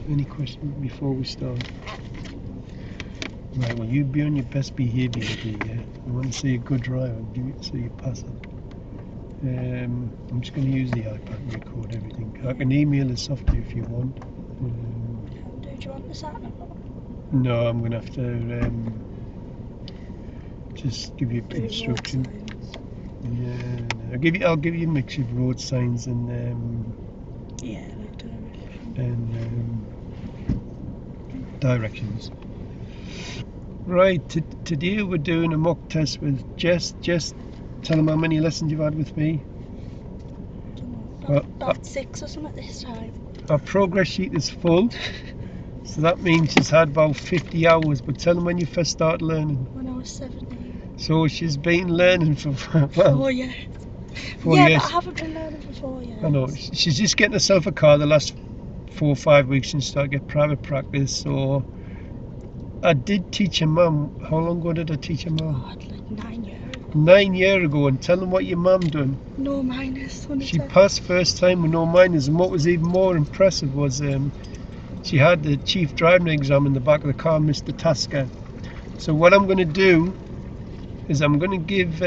Any questions before we start? Right, well, you be on your best behaviour today, yeah? I want to see a good driver, do it so you pass it. I'm just going to use the iPad and record everything. I can email this off to you if you want. Do you want the sat nav? No, I'm going to have to just give you Do road instruction. signs. Yeah, I'll give you a mix of road signs and Yeah, like directions. Right, today we're doing a mock test with Jess. Jess, tell them how many lessons you've had with me. about 6 or something this time. Our progress sheet is full, so that means she's had about 50 hours. But tell them when you first started learning. When I was 17. So she's been learning for 4 years. 4 yeah, years. but I haven't been learning for 4 years. I know. She's just getting herself a car the last 4 or 5 weeks and started to get private practice. So I did teach her mum. How long ago did I teach her mum? Like 9 years ago. 9 years ago. And tell them what your mum done. No minus. She passed first time with no minors, and what was even more impressive was she had the chief driving exam in the back of the car, Mr. Tasker. So what I'm going to do is I'm going to give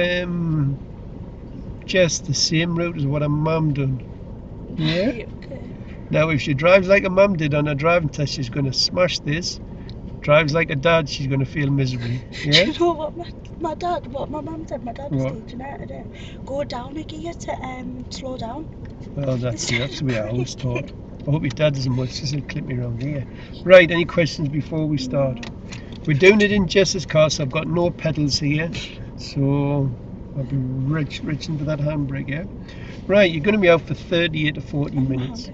Jess the same route as what her mum done. Yeah. Okay. Now, if she drives like her mum did on her driving test, she's going to smash this. Drives like her dad, she's going to feel miserably. Yeah. Do you know what what my mum said? My dad was teaching her today. Go down a gear to slow down. Well, that's the way I always taught. I hope your dad doesn't watch this and clip me around here. Right, any questions before we start? No. We're doing it in Jess's car, so I've got no pedals here. So I'll be reaching for that handbrake, yeah? Right, you're going to be out for 38 to 40 minutes.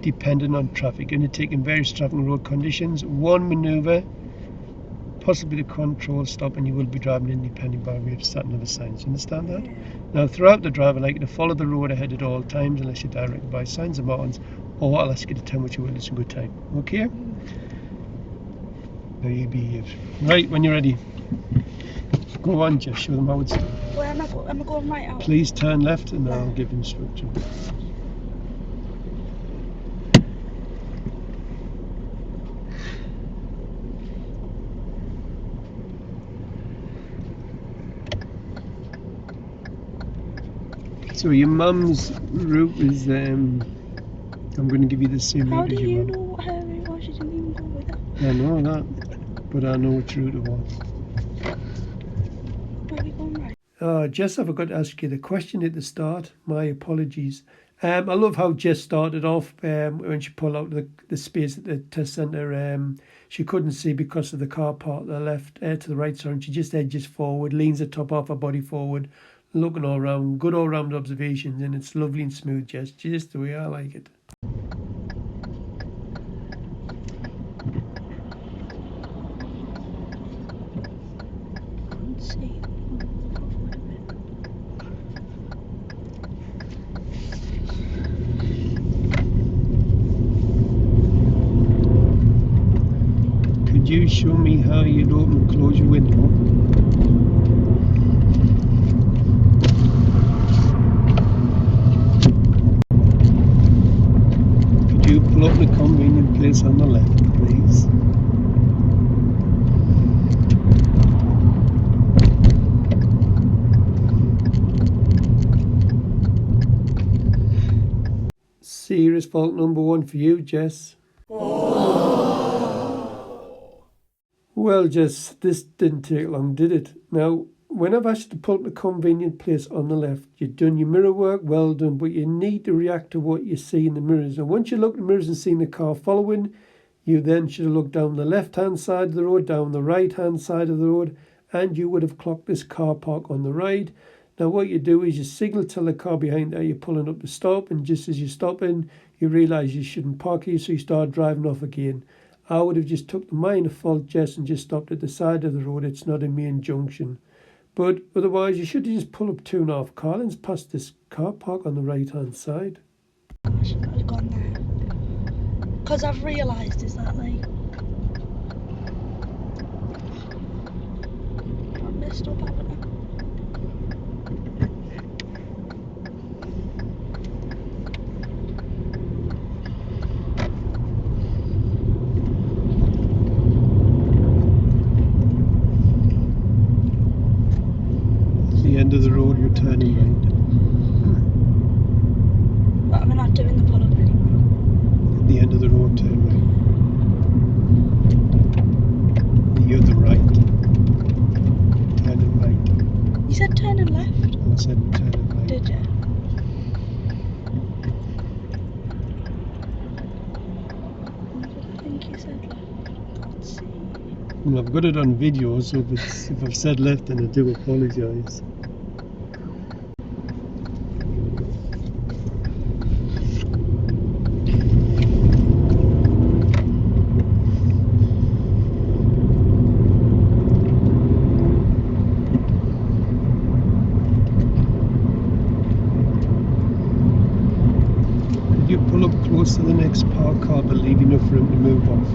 Depending on traffic. You're going to take in various traffic and road conditions. One manoeuvre, possibly the control stop, and you will be driving independent by way of starting other signs. You understand that? Now, throughout the drive, I'd like you to follow the road ahead at all times unless you're directed by signs and mountains, or I'll ask you to tell me what you will. It's a good time. Okay? Now you behave. Right, when you're ready. Go on, Jess. Show them how it's done. Where am I going? Am I going right out? Please turn left and I'll give instruction. So your mum's route is, I'm going to give you the same route as your mum. How do you know what her route was? You didn't even go with her. I know that, but I know which route it was. Where are we going right? Jess, I forgot to ask you the question at the start. My apologies. I love how Jess started off when she pulled out the space at the test centre. She couldn't see because of the car park to the left, to the right, sorry, and she just edges forward, leans the top off her body forward, looking all around, good all round observations, and it's lovely and smooth, Jess, just the way I like it. Can't see. Could you show me how you'd open and close your window? Could you pull up the convenient place on the left, please? Serious fault number 1 for you, Jess. Well, Jess, this didn't take long, did it? Now, when I've asked you to pull up the convenient place on the left, you've done your mirror work, well done, but you need to react to what you see in the mirrors. And once you look in the mirrors and see the car following, you then should have looked down the left-hand side of the road, down the right-hand side of the road, and you would have clocked this car park on the right. Now, what you do is you signal to the car behind that you're pulling up to stop, and just as you're stopping, you realise you shouldn't park here, so you start driving off again. I would have just took the minor fault, Jess, and just stopped at the side of the road. It's not a main junction. But otherwise, you should just pull up 2.5 car lengths past this car park on the right-hand side. I should not have gone there. Because I've realised, is that like... I messed up, haven't I? gonna pull up anymore. At the end of the road, turn right. You're the right. Turning right. You said turn and left. I said turning right. Did you? I think you said left. Let's see. Well, I've got it on video, so if I've said left, then I do apologise. You pull up close to the next park car, but leave enough room to move off.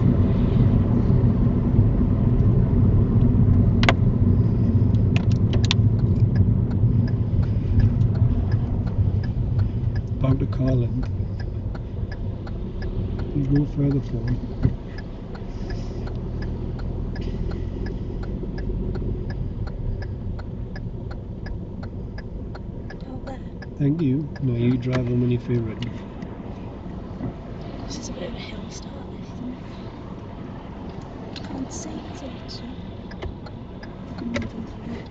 About the car length. You go further forward. Out there. Thank you. No, you drive them when you feel ready. This is a bit of a hill start, this, isn't it? Can't see it, so it's I'm moving forward.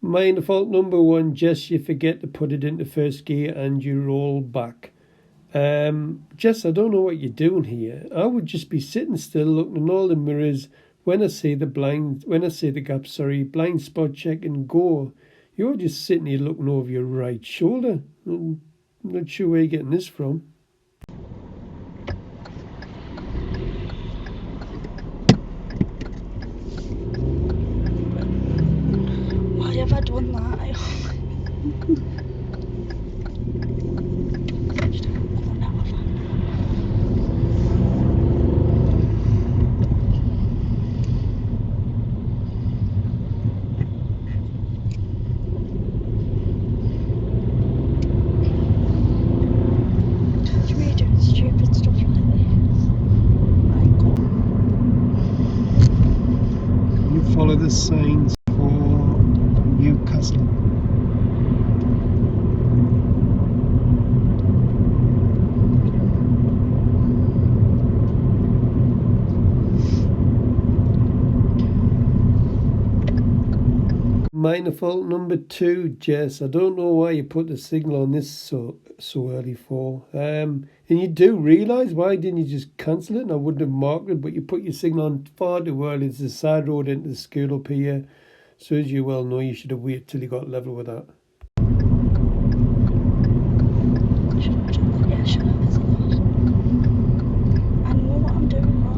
Minor fault number one, Jess, you forget to put it into first gear and you roll back. Jess, I don't know what you're doing here. I would just be sitting still looking in all the mirrors when I see the gap, blind spot check and go. You're just sitting here looking over your right shoulder. I'm not sure where you're getting this from. Why have I done that? Stupid stuff like this. My God. You follow the signs for Newcastle. Minor fault number two, Jess. I don't know why you put the signal on this so early for. And you do realise, why didn't you just cancel it? And I wouldn't have marked it, but you put your signal on far too early. It's the side road into the school up here. So as you well know, you should have waited till you got level with that. Yeah, shut up, isn't it? I know what I'm doing wrong.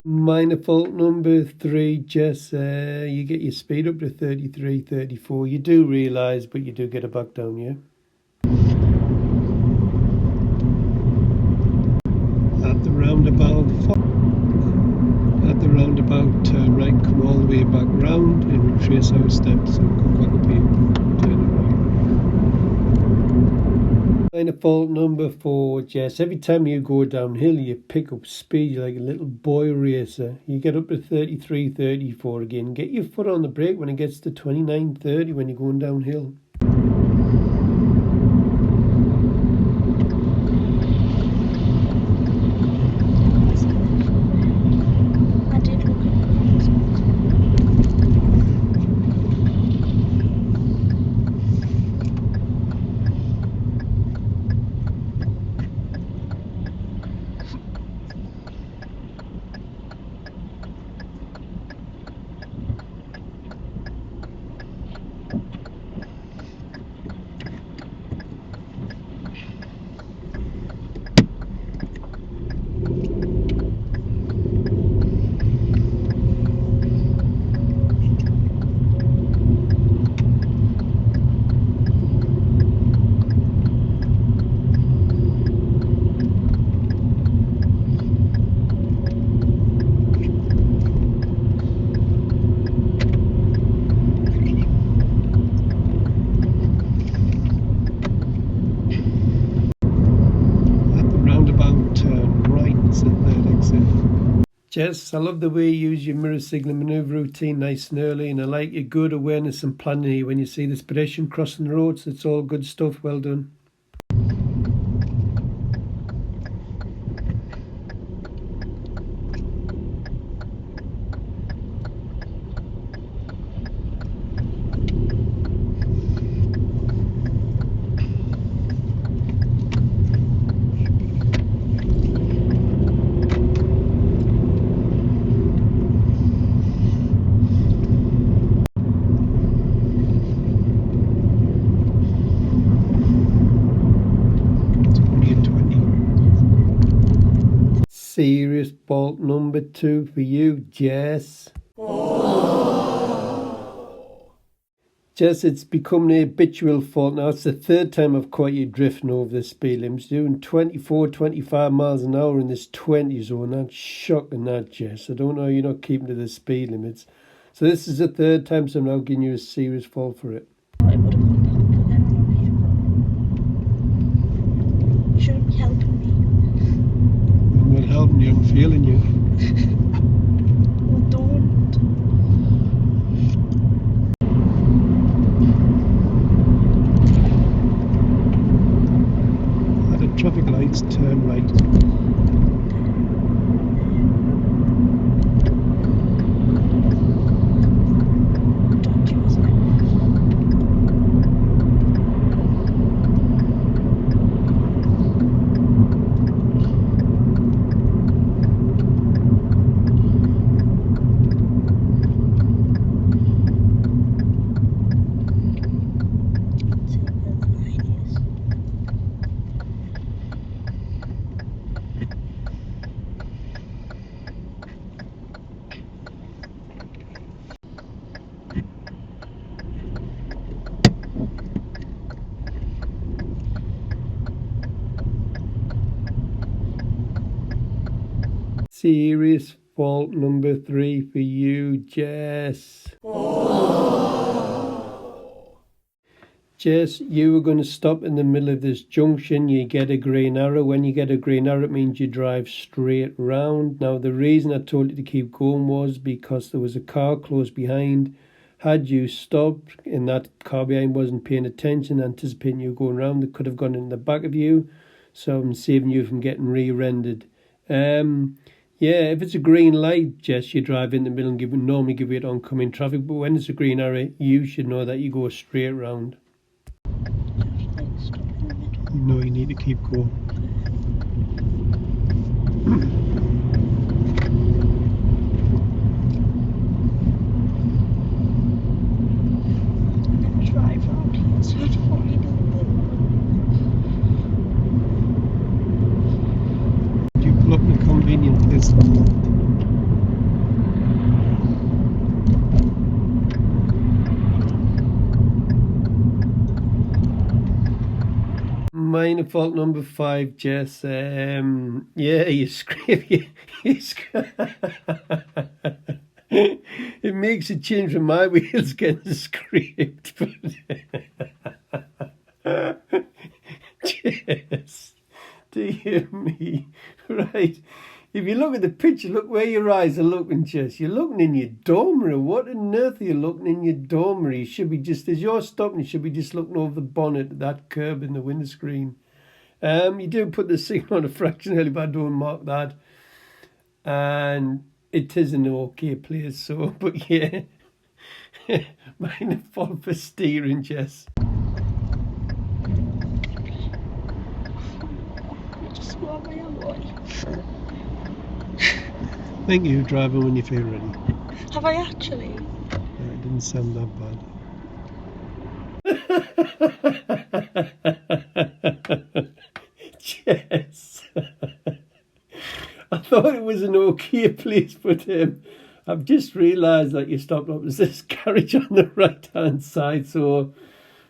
Minor fault number three, Jess. You get your speed up to 33, 34. You do realise, but you do get it back down, yeah? At the roundabout, turn right, come all the way back round and retrace our steps and come back up here, turn right. Minor fault number four, Jess. Every time you go downhill, you pick up speed. You're like a little boy racer. You get up to 33, 34 again. Get your foot on the brake when it gets to 29, 30 when you're going downhill. I did look at Jess, I love the way you use your mirror signal manoeuvre routine nice and early, and I like your good awareness and planning here when you see this pedestrian crossing the roads. It's all good stuff. Well done. Serious fault number 2 for you, Jess. Jess, it's become an habitual fault now. It's the third time I've caught you drifting over the speed limits, doing 24, 25 miles an hour in this 20 zone. That's shocking, that, Jess. I don't know, you're not keeping to the speed limits. So this is the third time, so I'm now giving you a serious fault for it. I would have gone back, but then I'm on here. You shouldn't be helping me. I'm not helping you, I'm feeling you. Well, don't. At the traffic lights, turn right. Dodgy, wasn't it? Serious fault number 3 for you, Jess. Jess, you were going to stop in the middle of this junction. You get a green arrow. When you get a green arrow, it means you drive straight round. Now, the reason I told you to keep going was because there was a car close behind. Had you stopped and that car behind wasn't paying attention, anticipating you going round, it could have gone in the back of you. So I'm saving you from getting rear-ended. Yeah, if it's a green light, Jess, you drive in the middle and normally give it oncoming traffic. But when it's a green arrow, you should know that you go straight round. You know you need to keep going. And then drive round here so I don't want you to You pull up in a convenient place. Minor fault number 5, Jess. Yeah, you scrape. It makes a change from my wheels getting scraped. Jess, dear me. Right. If you look at the picture, look where your eyes are looking, Jess. You're looking in your door mirror. What on earth are you looking in your door mirror? You should be just, as you're stopping, you should be just looking over the bonnet at that curb in the windscreen. You do put the signal on a fraction early, but I don't mark that. And it is an okay place, so, but yeah. Minor fault for steering, Jess. just go on my own way. Thank you, driver, when you feel ready. Have I actually? It didn't sound that bad. Jess. I thought it was an okay place, but I've just realised that you stopped up. There's this garage on the right-hand side, so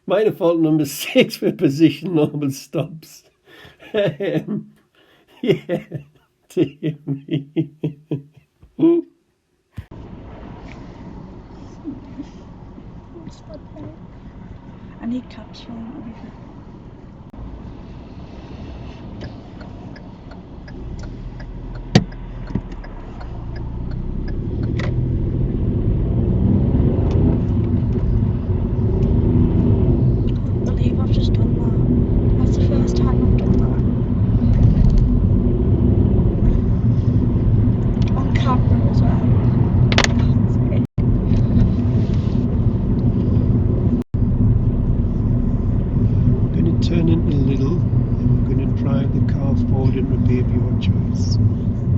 minor fault number 6 for position normal stops. Yeah, dear me. What's that there? I need caps for him. middle, and we're going to drive the car forward and rear of your choice.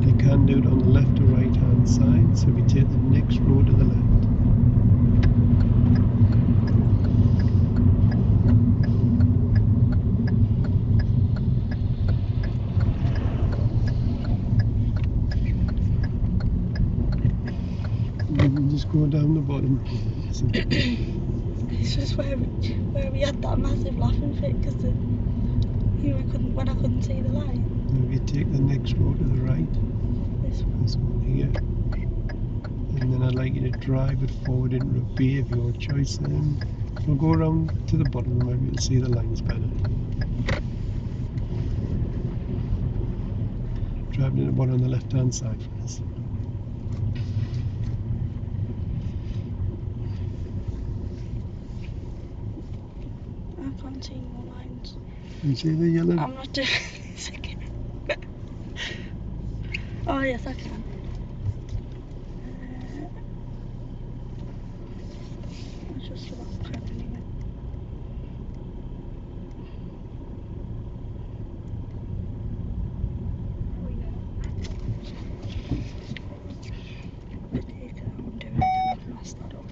You can do it on the left or right hand side, so we take the next road to the left. And just go down the bottom. It's just where we had that massive laughing fit because when I couldn't see the line. Now you take the next road to the right. This one. This one here. And then I'd like you to drive it forward into a bay of your choice. And we'll go around to the bottom and maybe you'll see the lines better. Drive into one on the left hand side for us. I can't see more lines. You see the yellow? I'm not doing this again. Oh yes, I can. I just forgot to turn anyway. I'm doing it and I've messed that up.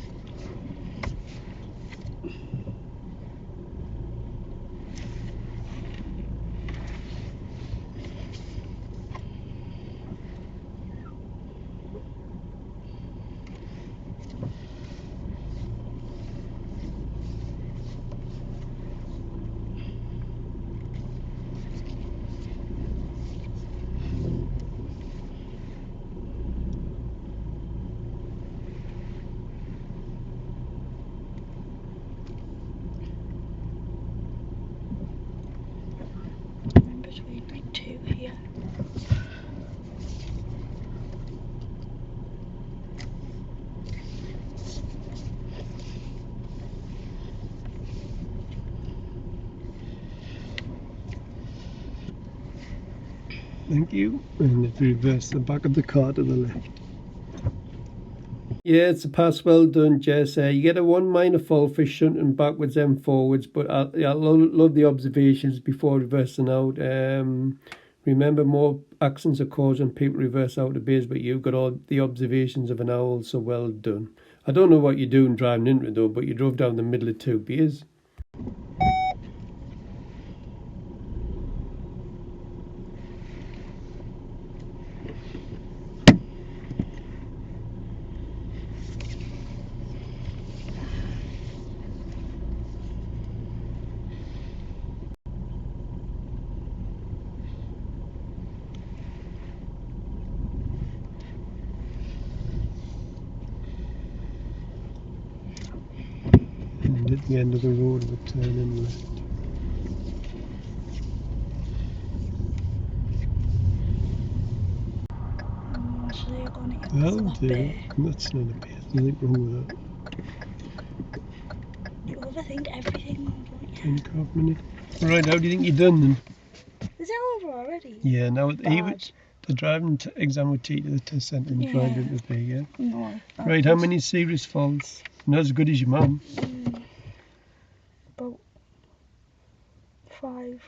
Between like two here. Thank you. And if you reverse the back of the car to the left. Yeah, it's a pass. Well done, Jess. You get a 1 minor fault for shunting backwards and forwards, but I love the observations before reversing out. Remember, more accidents are caused when people reverse out of bays, but you've got all the observations of an owl, so well done. I don't know what you're doing driving into it though, but you drove down the middle of two bays. And at the end of the road, we'll turn in left. So you're going to That'll that do. bit. That's not a bit. There's nothing wrong with that. You overthink everything, don't you? 10.5 minutes. Right, how do you think you're done then? Is it over already? Yeah, now Bad. the driving exam would take you to the test centre and drive into the bay, yeah? No. Right, how many serious faults? Not as good as your mum. About 5.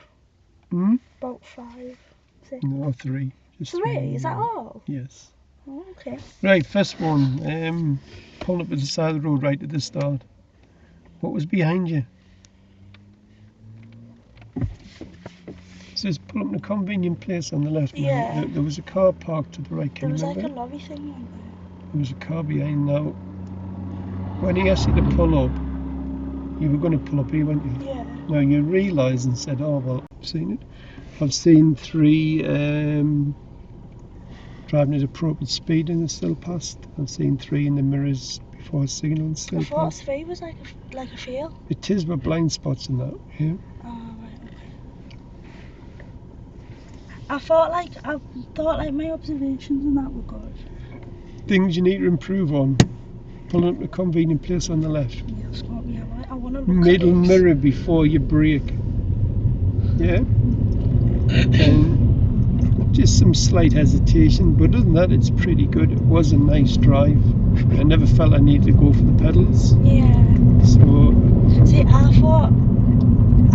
Hmm? About 5, 6. No, 3. Just 3? Is that all? Yes. Oh, okay. Right, first one. Pull up at the side of the road right at the start. What was behind you? It says pull up in a convenient place on the left. Yeah. There was a car parked to the right. There Can was you like remember? a lorry thing on there. There was a car behind now. When he asked you to pull up, you were going to pull up here, weren't you? Yeah. Now you realised and said, oh, well, I've seen it. I've seen 3 driving at appropriate speed and it's still passed. I've seen 3 in the mirrors before signalling still I thought passed. 3 was like a fail. It is with blind spots and that, yeah. Oh, right, okay. I thought like my observations and that were good. Things you need to improve on. Pulling up a convenient place on the left. Yeah, smart me. I want to look Middle at this. mirror before you brake. Yeah? And just some slight hesitation, but other than that, it's pretty good. It was a nice drive. I never felt I needed to go for the pedals. Yeah. So, See, I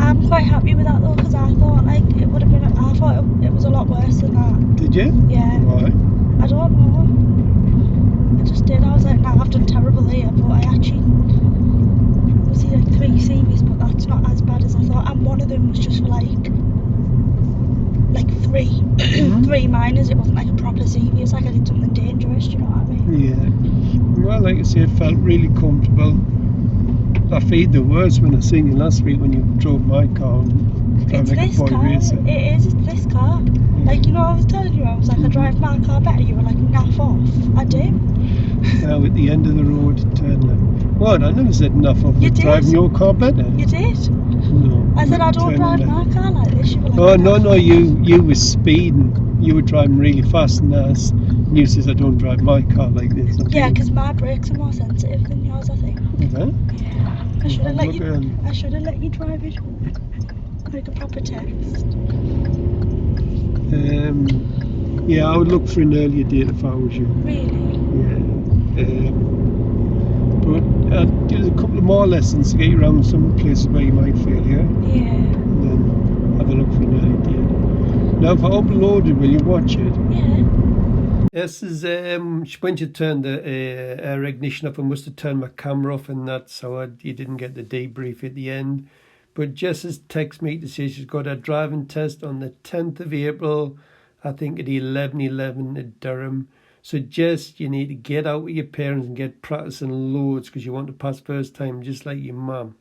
I'm quite happy with that though, because I thought like it would have been. I thought it was a lot worse than that. Did you? Yeah. Why? I don't know. I just did. I was like, nah, I've done terrible here, but I actually was like 3 CVs, but that's not as bad as I thought. And one of them was just for like 3 minors. It wasn't like a proper CV. It's like I did something dangerous. Do you know what I mean? Yeah. Well, like I say, it felt really comfortable. I feel the words when I seen you last week when you drove my car and It's like this a boy car. racer. It is. It's this car. Like, you know, I was telling you, I was like, I drive my car better. You were like, naff off. I do. Now at the end of the road, turn left. What? I never said enough of You it. did. Driving your car better. You did. No. I said, I don't turn drive left. my car like this. You were like, Oh no, naff no, off. you were speeding. You were driving really fast, and you says I don't drive my car like this. Yeah, because my brakes are more sensitive than yours, I think. Is that? Yeah. I should have let you. Look, I should have let you drive it. Like a proper test. yeah, I would look for an earlier date if I was you. Really? Yeah. But there's a couple of more lessons to get you around some places where you might fail, yeah? Yeah. And then have a look for an early date. Now, if I uploaded, will you watch it? Yeah. This is when you turned the air ignition off, I must have turned my camera off and that, so you didn't get the debrief at the end. But Jess has texted me to say she's got her driving test on the 10th of April, I think at 11:11 at Durham. So Jess, you need to get out with your parents and get practicing loads because you want to pass first time just like your mum.